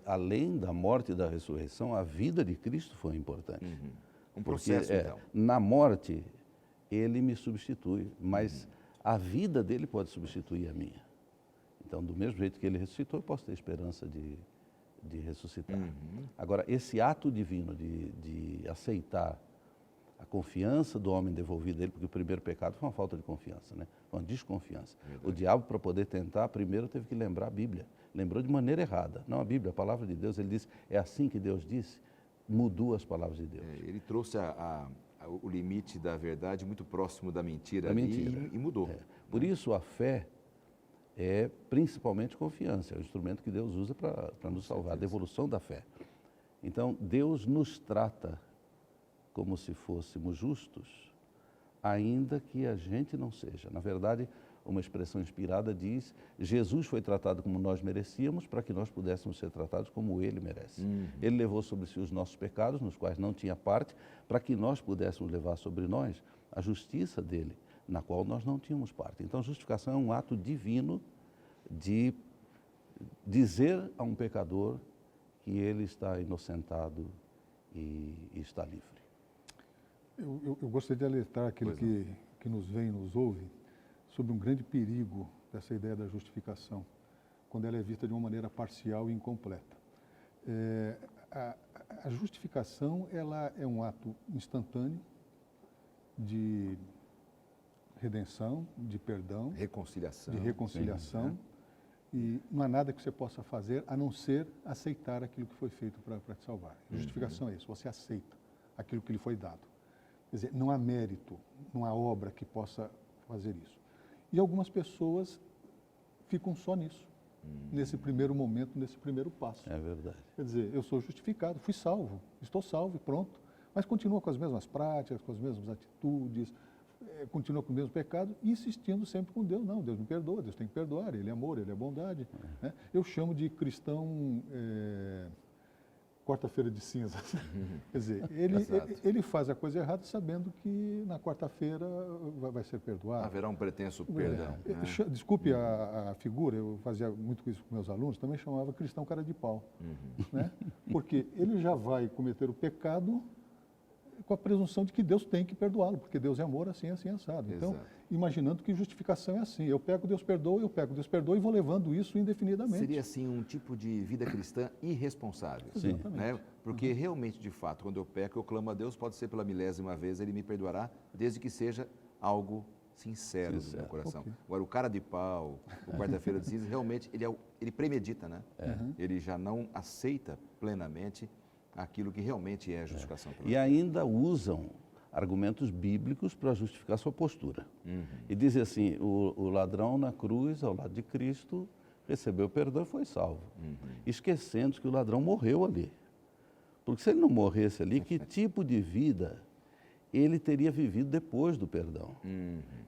S3: Além da morte e da ressurreição, a vida de Cristo foi importante.
S1: Um processo, então.
S3: Na morte, ele me substitui, mas a vida dele pode substituir a minha. Então, do mesmo jeito que ele ressuscitou, eu posso ter esperança de ressuscitar. Agora, esse ato divino de aceitar a confiança do homem devolvida a ele, porque o primeiro pecado foi uma falta de confiança, né? Uma desconfiança. Verdade. O diabo, para poder tentar, primeiro teve que lembrar a Bíblia. Lembrou de maneira errada. Não a Bíblia, a palavra de Deus. Ele disse, é assim que Deus disse, mudou as palavras de Deus.
S1: Ele trouxe o limite da verdade muito próximo da mentira, e mudou.
S3: Por isso, a fé é principalmente confiança. É o instrumento que Deus usa para nos salvar, a devolução da fé. Então, Deus nos trata como se fôssemos justos, ainda que a gente não seja. Na verdade, uma expressão inspirada diz, Jesus foi tratado como nós merecíamos para que nós pudéssemos ser tratados como Ele merece. Ele levou sobre si os nossos pecados, nos quais não tinha parte, para que nós pudéssemos levar sobre nós a justiça dEle, na qual nós não tínhamos parte. Então, a justificação é um ato divino de dizer a um pecador que ele está inocentado e está livre.
S4: Eu gostaria de alertar aquele que nos vem e nos ouve sobre um grande perigo dessa ideia da justificação, quando ela é vista de uma maneira parcial e incompleta. A justificação, ela é um ato instantâneo de redenção, de perdão,
S1: Reconciliação.
S4: de reconciliação, e não há nada que você possa fazer a não ser aceitar aquilo que foi feito para te salvar. Justificação é isso, você aceita aquilo que lhe foi dado. Quer dizer, não há mérito, não há obra que possa fazer isso. E algumas pessoas ficam só nisso, nesse primeiro momento, nesse primeiro passo.
S3: É verdade.
S4: Quer dizer, eu sou justificado, fui salvo, estou salvo e pronto. Mas continua com as mesmas práticas, com as mesmas atitudes, continua com o mesmo pecado, insistindo sempre com Deus. Não, Deus me perdoa, Deus tem que perdoar, Ele é amor, Ele é bondade. Né? Eu chamo de cristão quarta-feira de cinzas. Quer dizer, ele faz a coisa errada sabendo que na quarta-feira vai ser perdoado.
S1: Haverá um pretenso perdão. Né?
S4: Desculpe a figura, eu fazia muito isso com meus alunos, também chamava cristão cara de pau. Né? Porque ele já vai cometer o pecado com a presunção de que Deus tem que perdoá-lo, porque Deus é amor, assim, assado. Então, imaginando que justificação é assim, eu pego, Deus perdoa, e vou levando isso indefinidamente.
S1: Seria, assim, um tipo de vida cristã irresponsável.
S4: Sim. Exatamente.
S1: Né? Porque realmente, de fato, quando eu peco, eu clamo a Deus, pode ser pela milésima vez, Ele me perdoará, desde que seja algo sincero do meu coração.
S4: Okay.
S1: Agora, o cara de pau, o quarta-feira de cinzas, realmente, ele premedita, né? Ele já não aceita plenamente aquilo que realmente é a justificação.
S3: E ainda usam argumentos bíblicos para justificar sua postura. E dizem assim, o ladrão na cruz, ao lado de Cristo, recebeu perdão e foi salvo. Esquecendo que o ladrão morreu ali. Porque se ele não morresse ali, que tipo de vida ele teria vivido depois do perdão?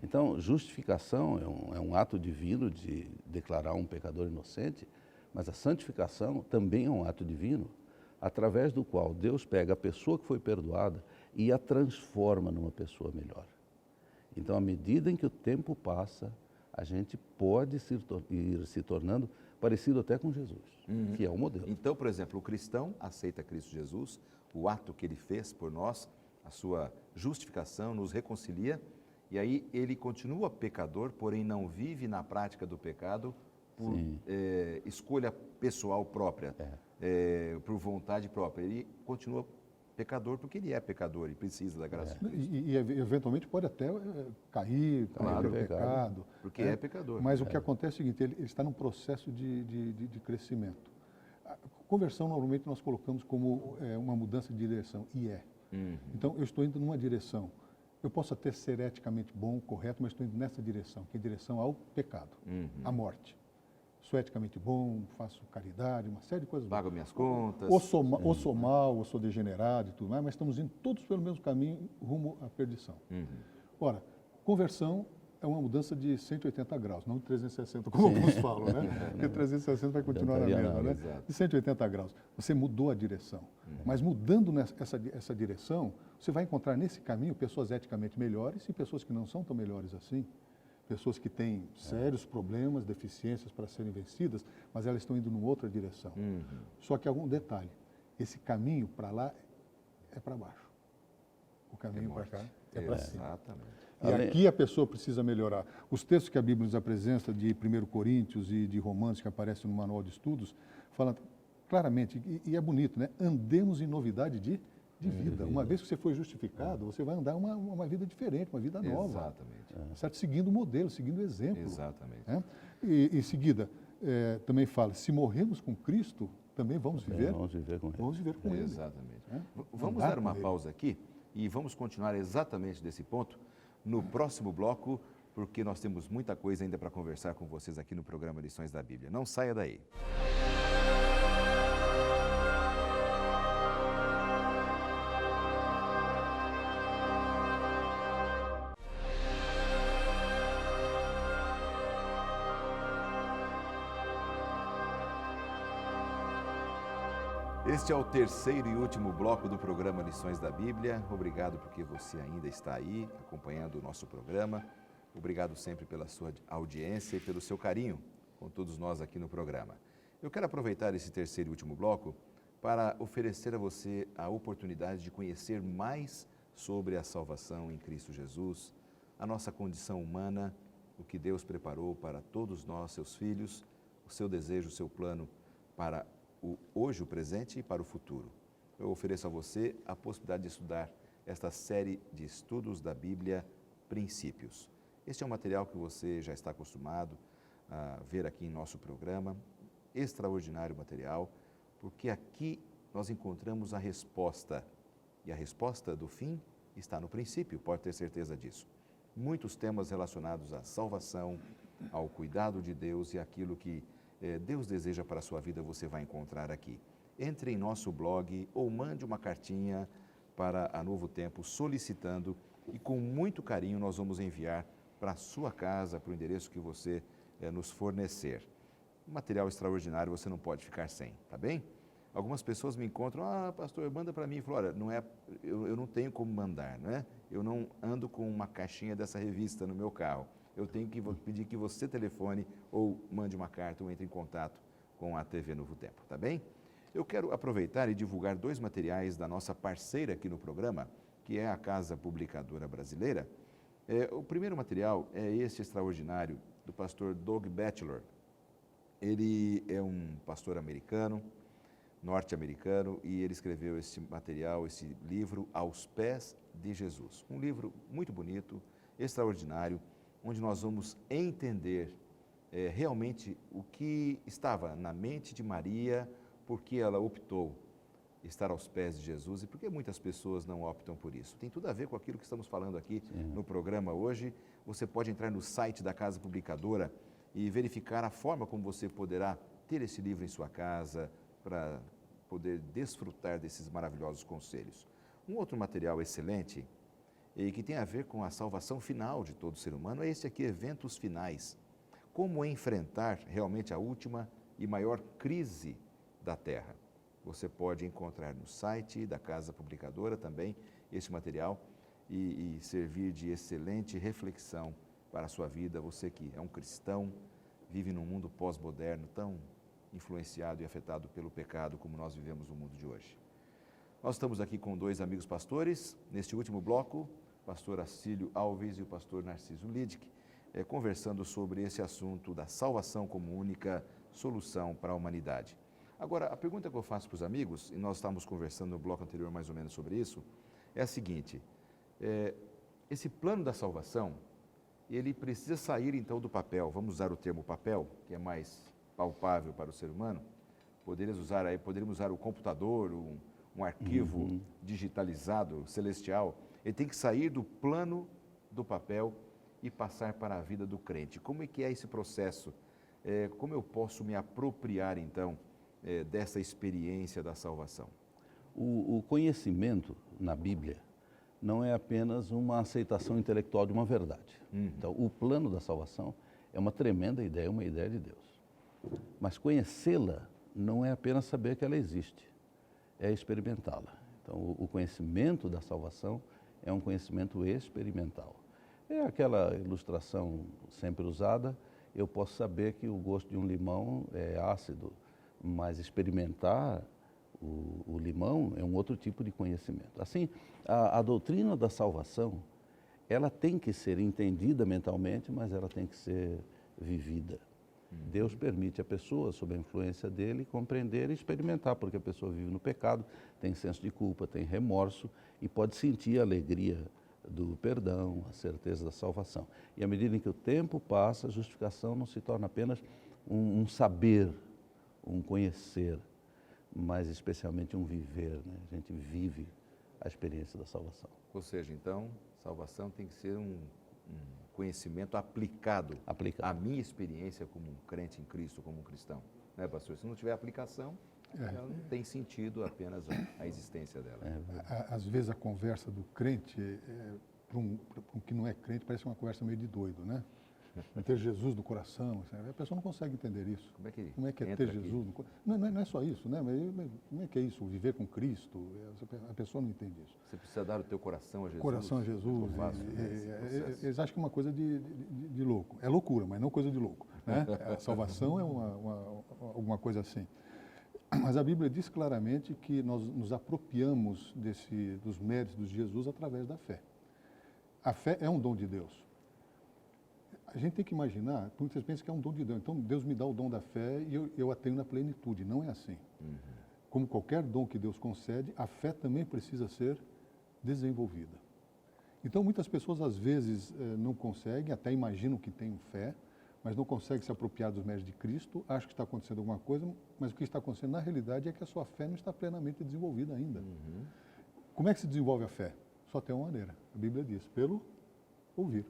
S3: Então, justificação é um ato divino de declarar um pecador inocente, mas a santificação também é um ato divino, através do qual Deus pega a pessoa que foi perdoada e a transforma numa pessoa melhor. Então, à medida em que o tempo passa, a gente pode ir se tornando parecido até com Jesus, que é o modelo.
S1: Então, por exemplo, o cristão aceita Cristo Jesus, o ato que Ele fez por nós, a sua justificação nos reconcilia, e aí ele continua pecador, porém não vive na prática do pecado por escolha pessoal própria. Por vontade própria. Ele continua pecador porque ele é pecador e precisa da graça de Cristo.
S4: E eventualmente pode até cair pelo pecado.
S1: Porque é pecador.
S4: Mas o que acontece é o seguinte, ele está num processo de crescimento. A conversão, normalmente, nós colocamos como uma mudança de direção, e é. Então, eu estou indo numa direção. Eu posso até ser eticamente bom, correto, mas estou indo nessa direção, que é a direção ao pecado, à morte. Sou eticamente bom, faço caridade, uma série de coisas.
S1: Pago minhas contas.
S4: Ou sou mal, ou sou degenerado e tudo mais, mas estamos indo todos pelo mesmo caminho, rumo à perdição. Ora, conversão é uma mudança de 180 graus, não de 360, como alguns falam, né? Porque 360 vai continuar na mesma, né? De 180 graus. Você mudou a direção. Mas mudando essa direção, você vai encontrar nesse caminho pessoas eticamente melhores e pessoas que não são tão melhores assim. Pessoas que têm sérios problemas, deficiências para serem vencidas, mas elas estão indo numa outra direção. Só que algum detalhe, esse caminho para lá é para baixo. O caminho para cá é para cima.
S1: Exatamente.
S4: E aqui a pessoa precisa melhorar. Os textos que a Bíblia nos apresenta de 1 Coríntios e de Romanos, que aparecem no manual de estudos, falam claramente, e é bonito, né? Andemos em novidade de vida. Uma vez que você foi justificado, você vai andar uma vida diferente, uma vida nova.
S1: Exatamente.
S4: Certo? Seguindo o modelo, seguindo o exemplo.
S1: Exatamente.
S4: Né? E em seguida, também fala, se morremos com Cristo, também vamos viver.
S3: Vamos viver com Ele.
S4: Vamos viver com Ele.
S1: Exatamente.
S4: É?
S1: Vamos dar uma pausa aqui e vamos continuar exatamente desse ponto no próximo bloco, porque nós temos muita coisa ainda para conversar com vocês aqui no programa Lições da Bíblia. Não saia daí. Este é o terceiro e último bloco do programa Lições da Bíblia. Obrigado porque você ainda está aí acompanhando o nosso programa. Obrigado sempre pela sua audiência e pelo seu carinho com todos nós aqui no programa. Eu quero aproveitar esse terceiro e último bloco para oferecer a você a oportunidade de conhecer mais sobre a salvação em Cristo Jesus, a nossa condição humana o que Deus preparou para todos nós, seus filhos, o seu desejo, o seu plano para hoje, o presente e para o futuro. Eu ofereço a você a possibilidade de estudar esta série de estudos da Bíblia, Princípios. Este é um material que você já está acostumado a ver aqui em nosso programa, extraordinário material, porque aqui nós encontramos a resposta, e a resposta do fim está no princípio, pode ter certeza disso. Muitos temas relacionados à salvação, ao cuidado de Deus e aquilo que Deus deseja para a sua vida, você vai encontrar aqui. Entre em nosso blog ou mande uma cartinha para a Novo Tempo solicitando e com muito carinho nós vamos enviar para a sua casa, para o endereço que você nos fornecer. Material extraordinário, você não pode ficar sem, tá bem? Algumas pessoas me encontram, pastor, manda para mim. Eu falo, olha, eu não tenho como mandar, não é? Eu não ando com uma caixinha dessa revista no meu carro. Eu tenho que pedir que você telefone ou mande uma carta ou entre em contato com a TV Novo Tempo, tá bem? Eu quero aproveitar e divulgar 2 materiais da nossa parceira aqui no programa, que é a Casa Publicadora Brasileira. O primeiro material é esse extraordinário do pastor Doug Batchelor. Ele é um pastor americano, norte-americano, e ele escreveu esse material, esse livro, Aos Pés de Jesus. Um livro muito bonito, extraordinário, onde nós vamos entender realmente o que estava na mente de Maria, por que ela optou estar aos pés de Jesus e por que muitas pessoas não optam por isso. Tem tudo a ver com aquilo que estamos falando aqui no programa hoje. Você pode entrar no site da Casa Publicadora e verificar a forma como você poderá ter esse livro em sua casa para poder desfrutar desses maravilhosos conselhos. Um outro material excelente e que tem a ver com a salvação final de todo ser humano é esse aqui, Eventos Finais. Como enfrentar realmente a última e maior crise da Terra. Você pode encontrar no site da Casa Publicadora também esse material e servir de excelente reflexão para a sua vida. Você que é um cristão, vive num mundo pós-moderno tão influenciado e afetado pelo pecado como nós vivemos no mundo de hoje. Nós estamos aqui com 2 amigos pastores, neste último bloco, o pastor Acílio Alves e o pastor Narciso Lidic, conversando sobre esse assunto da salvação como única solução para a humanidade. Agora, a pergunta que eu faço para os amigos, e nós estávamos conversando no bloco anterior mais ou menos sobre isso, é a seguinte: esse plano da salvação, ele precisa sair então do papel. Vamos usar o termo papel, que é mais palpável para o ser humano. Poderíamos usar o computador, um arquivo digitalizado, celestial. Ele tem que sair do plano do papel e passar para a vida do crente. Como é que é esse processo? Como eu posso me apropriar então dessa experiência da salvação?
S3: O conhecimento na Bíblia não é apenas uma aceitação intelectual de uma verdade. Então, o plano da salvação é uma tremenda ideia, uma ideia de Deus. Mas conhecê-la não é apenas saber que ela existe, é experimentá-la. Então, o conhecimento da salvação é um conhecimento experimental. É aquela ilustração sempre usada: eu posso saber que o gosto de um limão é ácido, mas experimentar o limão é um outro tipo de conhecimento. Assim, a doutrina da salvação, ela tem que ser entendida mentalmente, mas ela tem que ser vivida. Deus permite a pessoa, sob a influência dele, compreender e experimentar, porque a pessoa vive no pecado, tem senso de culpa, tem remorso e pode sentir a alegria do perdão, a certeza da salvação. E à medida em que o tempo passa, a justificação não se torna apenas um saber, um conhecer, mas especialmente um viver, né? A gente vive a experiência da salvação.
S1: Ou seja, então, salvação tem que ser um conhecimento aplicado à minha experiência como um crente em Cristo, como um cristão. Né, pastor? Se não tiver aplicação, ela não tem sentido apenas a existência dela.
S4: Às vezes a conversa do crente, para um que não é crente, parece uma conversa meio de doido, né? Ter Jesus no coração, a pessoa não consegue entender isso. Como é que é ter Jesus no coração? Não é só isso, né? Mas como é que é isso? Viver com Cristo? A pessoa não entende isso.
S1: Você precisa dar o teu coração a Jesus.
S4: Coração a Jesus. Eles acham que é uma coisa de louco. É loucura, mas não coisa de louco. Né? A salvação é alguma coisa assim. Mas a Bíblia diz claramente que nós nos apropriamos dos méritos de Jesus através da fé. A fé é um dom de Deus. A gente tem que imaginar, muitas vezes que é um dom de Deus. Então, Deus me dá o dom da fé e eu a tenho na plenitude. Não é assim. Como qualquer dom que Deus concede, a fé também precisa ser desenvolvida. Então, muitas pessoas, às vezes, não conseguem, até imaginam que têm fé, mas não conseguem se apropriar dos méritos de Cristo, acham que está acontecendo alguma coisa, mas o que está acontecendo, na realidade, é que a sua fé não está plenamente desenvolvida ainda. Como é que se desenvolve a fé? Só tem uma maneira. A Bíblia diz, pelo ouvir.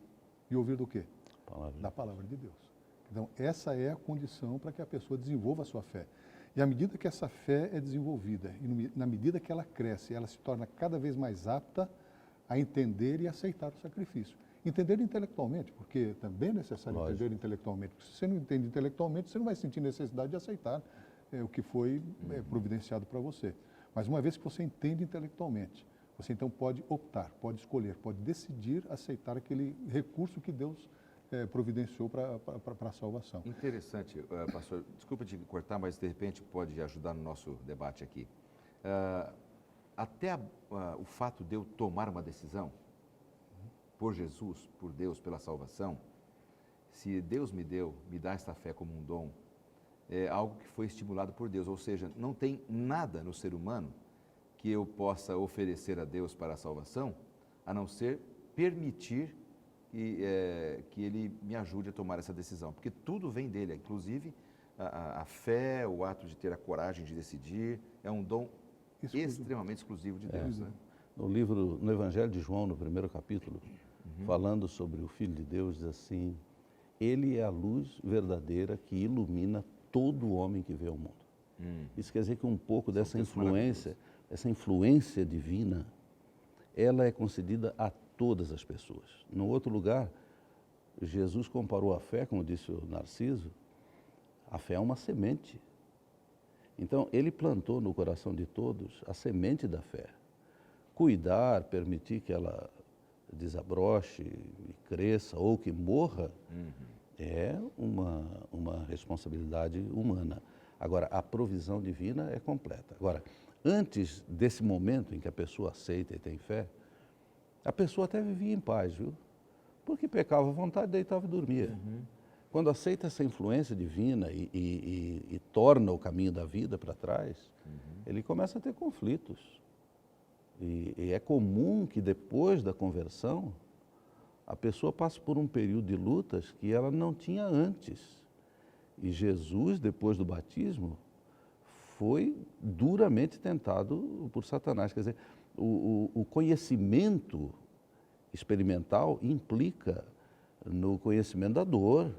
S4: E ouvir do quê? Da palavra de Deus. Então, essa é a condição para que a pessoa desenvolva a sua fé. E à medida que essa fé é desenvolvida, e na medida que ela cresce, ela se torna cada vez mais apta a entender e aceitar o sacrifício. Entender intelectualmente, porque também é necessário entender intelectualmente. Porque se você não entende intelectualmente, você não vai sentir necessidade de aceitar o que foi providenciado para você. Mas uma vez que você entende intelectualmente, você então pode optar, pode escolher, pode decidir aceitar aquele recurso que Deus providenciou para a salvação.
S1: Interessante, pastor. Desculpa te cortar, mas de repente pode ajudar no nosso debate aqui. Até o fato de eu tomar uma decisão por Jesus, por Deus, pela salvação, se Deus me dá esta fé como um dom, é algo que foi estimulado por Deus. Ou seja, não tem nada no ser humano que eu possa oferecer a Deus para a salvação, a não ser permitir que Ele me ajude a tomar essa decisão. Porque tudo vem dele, inclusive a fé, o ato de ter a coragem de decidir, é um dom extremamente exclusivo de Deus. Né?
S3: No Evangelho de João, no primeiro capítulo, falando sobre o Filho de Deus, diz assim, Ele é a luz verdadeira que ilumina todo homem que vê o mundo. Isso quer dizer que um pouco dessa influência divina, ela é concedida a todas as pessoas. No outro lugar, Jesus comparou a fé, como disse o Narciso, a fé é uma semente. Então, ele plantou no coração de todos a semente da fé. Cuidar, permitir que ela desabroche e cresça ou que morra, é uma responsabilidade humana. Agora, a provisão divina é completa. Agora, antes desse momento em que a pessoa aceita e tem fé, a pessoa até vivia em paz, viu? Porque pecava à vontade, deitava e dormia. Quando aceita essa influência divina e torna o caminho da vida para trás, ele começa a ter conflitos. E é comum que depois da conversão, a pessoa passe por um período de lutas que ela não tinha antes. E Jesus, depois do batismo, foi duramente tentado por Satanás. Quer dizer, o conhecimento experimental implica no conhecimento da dor.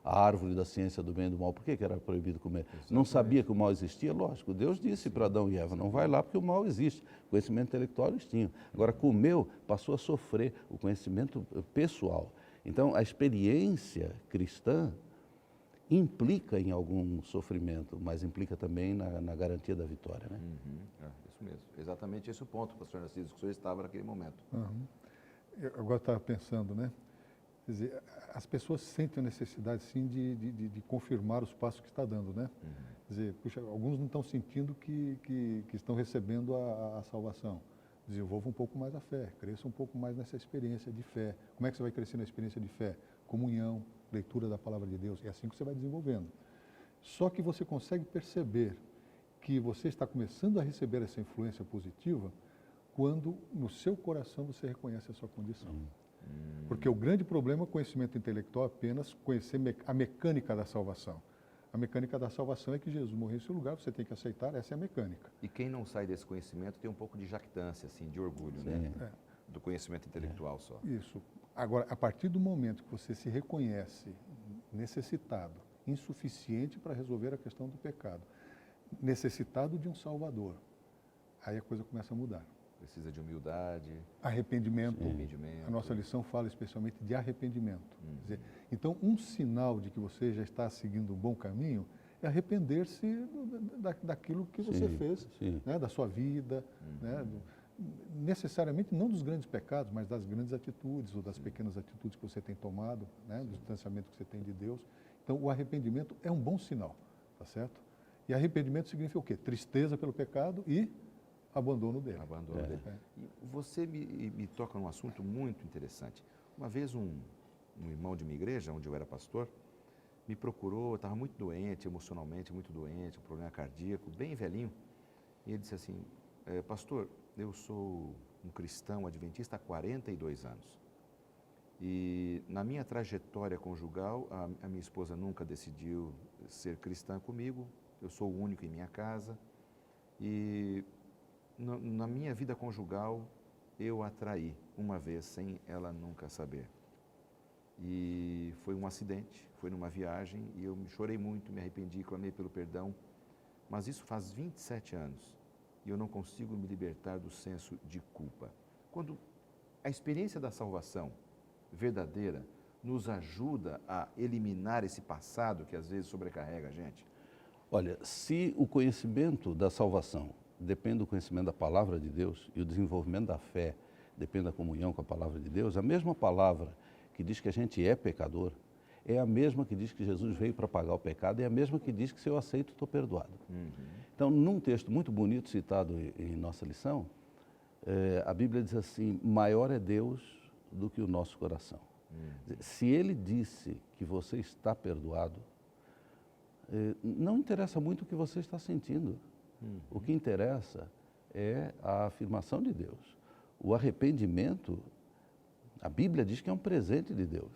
S3: A árvore da ciência do bem e do mal, por que era proibido comer? Exatamente. Não sabia que o mal existia? Lógico, Deus disse para Adão e Eva, não vai lá porque o mal existe. O conhecimento intelectual eles tinham. Agora, comeu, passou a sofrer o conhecimento pessoal. Então, a experiência cristã implica em algum sofrimento, mas implica também na garantia da vitória. Né?
S1: Isso mesmo. Exatamente esse é o ponto, pastor Narciso, que o senhor estava naquele momento.
S4: Eu agora estava pensando, né? Quer dizer, as pessoas sentem a necessidade, sim, de confirmar os passos que está dando, né? Quer dizer, puxa, alguns não estão sentindo que estão recebendo a salvação. Desenvolva um pouco mais a fé, cresça um pouco mais nessa experiência de fé. Como é que você vai crescer na experiência de fé? Comunhão, leitura da palavra de Deus, é assim que você vai desenvolvendo. Só que você consegue perceber que você está começando a receber essa influência positiva quando no seu coração você reconhece a sua condição. Porque o grande problema é o conhecimento intelectual, apenas conhecer a mecânica da salvação. A mecânica da salvação é que Jesus morreu em seu lugar, você tem que aceitar, essa é a mecânica.
S1: E quem não sai desse conhecimento tem um pouco de jactância, assim, de orgulho, né? Do conhecimento intelectual só.
S4: Isso. Agora, a partir do momento que você se reconhece necessitado, insuficiente para resolver a questão do pecado, necessitado de um Salvador, aí a coisa começa a mudar.
S1: Precisa de humildade.
S4: Arrependimento. A nossa lição fala especialmente de arrependimento. Quer dizer, então, um sinal de que você já está seguindo um bom caminho é arrepender-se daquilo que você fez, né, da sua vida, né, necessariamente não dos grandes pecados, mas das grandes atitudes ou das pequenas atitudes que você tem tomado, né, do distanciamento que você tem de Deus. Então, o arrependimento é um bom sinal, tá certo? E arrependimento significa o quê? Tristeza pelo pecado e abandono dele.
S1: Abandono dele. E você me toca num assunto muito interessante. Uma vez um um irmão de minha igreja, onde eu era pastor, me procurou, eu estava muito doente, emocionalmente muito doente, um problema cardíaco, bem velhinho. E ele disse assim, pastor, eu sou um cristão adventista há 42 anos. E na minha trajetória conjugal, a minha esposa nunca decidiu ser cristã comigo, eu sou o único em minha casa. E na minha vida conjugal, eu a traí uma vez sem ela nunca saber. E foi um acidente, foi numa viagem e eu chorei muito, me arrependi, clamei pelo perdão. Mas isso faz 27 anos e eu não consigo me libertar do senso de culpa. Quando a experiência da salvação verdadeira nos ajuda a eliminar esse passado que às vezes sobrecarrega a gente.
S3: Olha, se o conhecimento da salvação depende do conhecimento da palavra de Deus e o desenvolvimento da fé depende da comunhão com a palavra de Deus, a mesma palavra que diz que a gente é pecador é a mesma que diz que Jesus veio para pagar o pecado, é a mesma que diz que se eu aceito, estou perdoado. Então, num texto muito bonito citado em nossa lição, a Bíblia diz assim, maior é Deus do que o nosso coração. Se Ele disse que você está perdoado, não interessa muito o que você está sentindo. O que interessa é a afirmação de Deus. O arrependimento, a Bíblia diz que é um presente de Deus.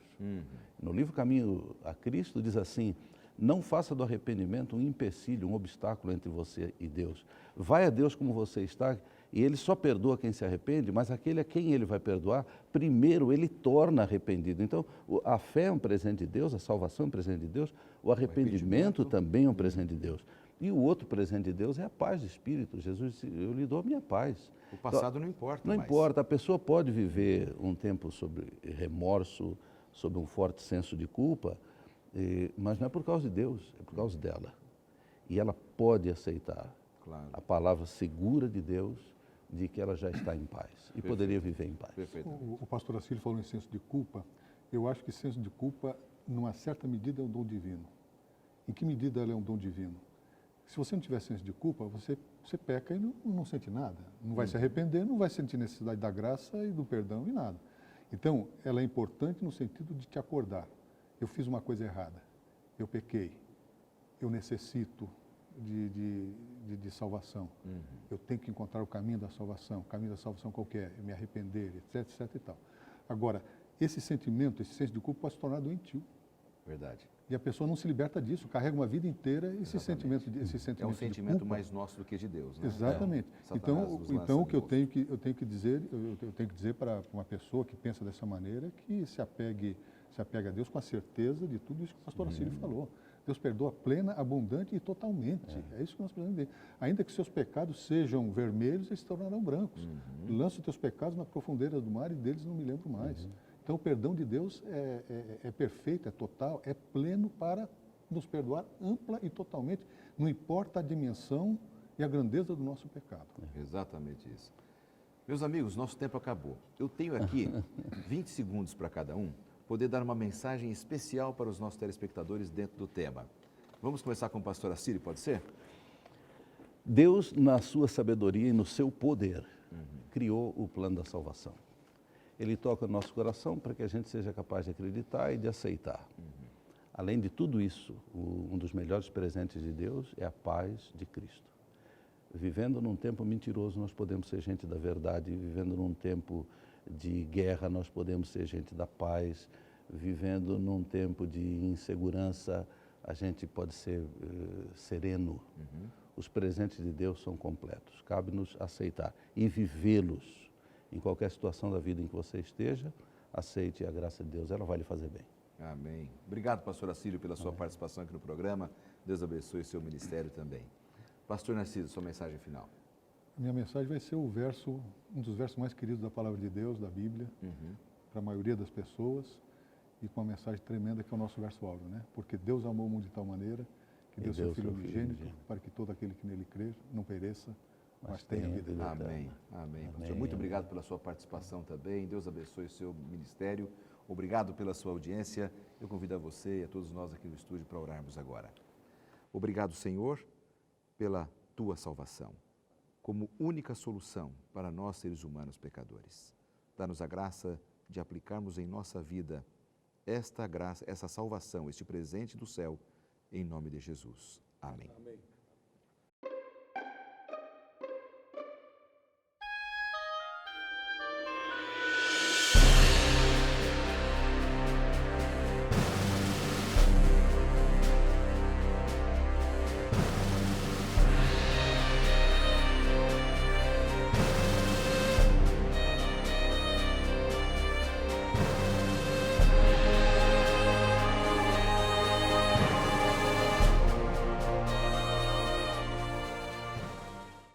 S3: No livro Caminho a Cristo diz assim, não faça do arrependimento um empecilho, um obstáculo entre você e Deus. Vai a Deus como você está e Ele só perdoa quem se arrepende, mas aquele a quem Ele vai perdoar, primeiro Ele torna arrependido. Então, a fé é um presente de Deus, a salvação é um presente de Deus, o arrependimento também é um presente de Deus. E o outro presente de Deus é a paz de espírito. Jesus disse, eu lhe dou a minha paz.
S1: O passado não importa
S3: Não
S1: mais.
S3: importa, a pessoa pode viver um tempo sob remorso, sob um forte senso de culpa, mas não é por causa de Deus, é por causa dela. E ela pode aceitar a palavra segura de Deus de que ela já está em paz e poderia viver em paz.
S4: O pastor Acílio falou em senso de culpa. Eu acho que senso de culpa, numa certa medida, é um dom divino. Em que medida ela é um dom divino? Se você não tiver senso de culpa, você peca e não sente nada. Não vai se arrepender, não vai sentir necessidade da graça e do perdão e nada. Então, ela é importante no sentido de te acordar. Eu fiz uma coisa errada, eu pequei, eu necessito de salvação. Eu tenho que encontrar o caminho da salvação qualquer, me arrepender, etc, etc e tal. Agora, esse sentimento, esse senso de culpa pode se tornar doentio.
S1: Verdade.
S4: E a pessoa não se liberta disso, carrega uma vida inteira esse sentimento de culpa.
S1: É um sentimento mais nosso do que de Deus, né?
S4: Exatamente. Então o que eu tenho que dizer para uma pessoa que pensa dessa maneira, que se apegue a Deus com a certeza de tudo isso que o pastor Acílio falou. Deus perdoa plena, abundante e totalmente. É isso que nós precisamos ver. Ainda que seus pecados sejam vermelhos, eles se tornarão brancos. Lança os teus pecados na profundeza do mar e deles não me lembro mais. Então, o perdão de Deus é perfeito, é total, é pleno para nos perdoar ampla e totalmente, não importa a dimensão e a grandeza do nosso pecado.
S1: Exatamente isso. Meus amigos, nosso tempo acabou. Eu tenho aqui 20 segundos para cada um, poder dar uma mensagem especial para os nossos telespectadores dentro do tema. Vamos começar com o pastor Acílio, pode ser?
S3: Deus, na sua sabedoria e no seu poder, criou o plano da salvação. Ele toca no nosso coração para que a gente seja capaz de acreditar e de aceitar. Além de tudo isso, um dos melhores presentes de Deus é a paz de Cristo. Vivendo num tempo mentiroso, nós podemos ser gente da verdade. Vivendo num tempo de guerra, nós podemos ser gente da paz. Vivendo num tempo de insegurança, a gente pode ser sereno. Os presentes de Deus são completos. Cabe-nos aceitar e vivê-los. Em qualquer situação da vida em que você esteja, aceite a graça de Deus, ela vai lhe fazer bem.
S1: Amém. Obrigado, pastor Acílio, pela sua participação aqui no programa. Deus abençoe o seu ministério também. Pastor Narciso, sua mensagem final.
S4: Minha mensagem vai ser um dos versos mais queridos da palavra de Deus, da Bíblia, para a maioria das pessoas, e com uma mensagem tremenda que é o nosso verso áureo, né? Porque Deus amou o mundo de tal maneira que deu seu Filho unigênito para que todo aquele que nele crer não pereça, mas tenha vida eterna.
S1: Amém. Amém. Pastor, muito obrigado pela sua participação também. Deus abençoe o seu ministério. Obrigado pela sua audiência. Eu convido a você e a todos nós aqui no estúdio para orarmos agora. Obrigado, Senhor, pela tua salvação, como única solução para nós, seres humanos pecadores. Dá-nos a graça de aplicarmos em nossa vida esta graça, essa salvação, este presente do céu, em nome de Jesus. Amém.
S4: Amém.